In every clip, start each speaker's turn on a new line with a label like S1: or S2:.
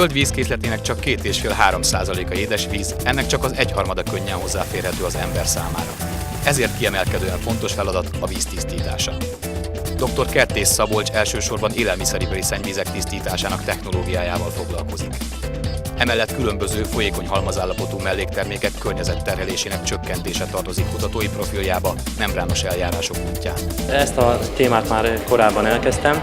S1: Föld vízkészletének csak 2,5–3%-a édesvíz, ennek csak az egyharmada könnyen hozzáférhető az ember számára. Ezért kiemelkedően fontos feladat a víz tisztítása. Dr. Kertész Szabolcs elsősorban élelmiszeripari szennyvízek tisztításának technológiájával foglalkozik. Emellett különböző folyékony halmazállapotú melléktermékek környezetterhelésének csökkentése tartozik kutatói profiljába membrános eljárások útján.
S2: Ezt a témát már korábban elkezdtem,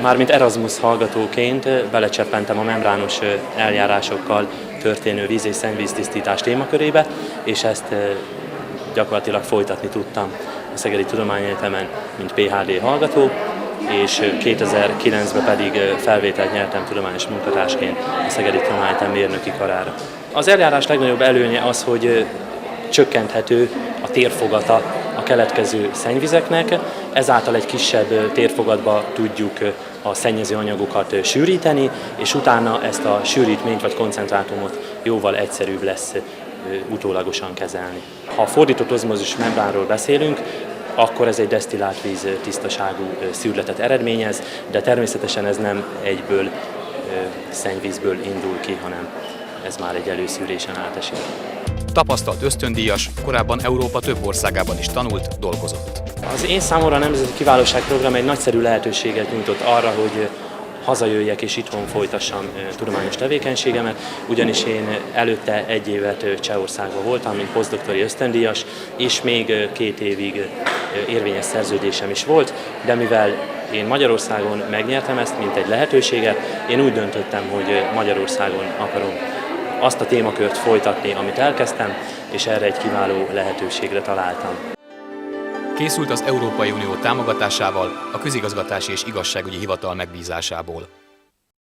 S2: mármint Erasmus hallgatóként belecseppentem a membrános eljárásokkal történő víz- és szennyvíztisztítás témakörébe, és ezt gyakorlatilag folytatni tudtam a Szegedi Tudományegyetemen, mint PhD hallgató, és 2009-ben pedig felvételt nyertem tudományos munkatársként a Szegedi Tudományegyetem mérnöki karára. Az eljárás legnagyobb előnye az, hogy csökkenthető a térfogata a keletkező szennyvizeknek, ezáltal egy kisebb térfogatba tudjuk a szennyező anyagokat sűríteni, és utána ezt a sűrítményt vagy koncentrátumot jóval egyszerűbb lesz utólagosan kezelni. Ha a fordított ozmózis membránról beszélünk, akkor ez egy desztillált víz tisztaságú szűrletet eredményez, de természetesen ez nem egyből szennyvízből indul ki, hanem ez már egy előszűrésen átesik.
S1: Tapasztalt ösztöndíjas, korábban Európa több országában is tanult, dolgozott.
S2: Az én számomra a Nemzeti Kiválóságprogram egy nagyszerű lehetőséget nyújtott arra, hogy hazajöjjek és itthon folytassam tudományos tevékenységemet, ugyanis én előtte 1 évet Csehországban voltam, mint posztdoktori ösztöndíjas, és még 2 évig érvényes szerződésem is volt, de mivel én Magyarországon megnyertem ezt, mint egy lehetőséget, én úgy döntöttem, hogy Magyarországon akarom azt a témakört folytatni, amit elkezdtem, és erre egy kiváló lehetőségre találtam.
S1: Készült az Európai Unió támogatásával, a Közigazgatási és Igazságügyi Hivatal megbízásából.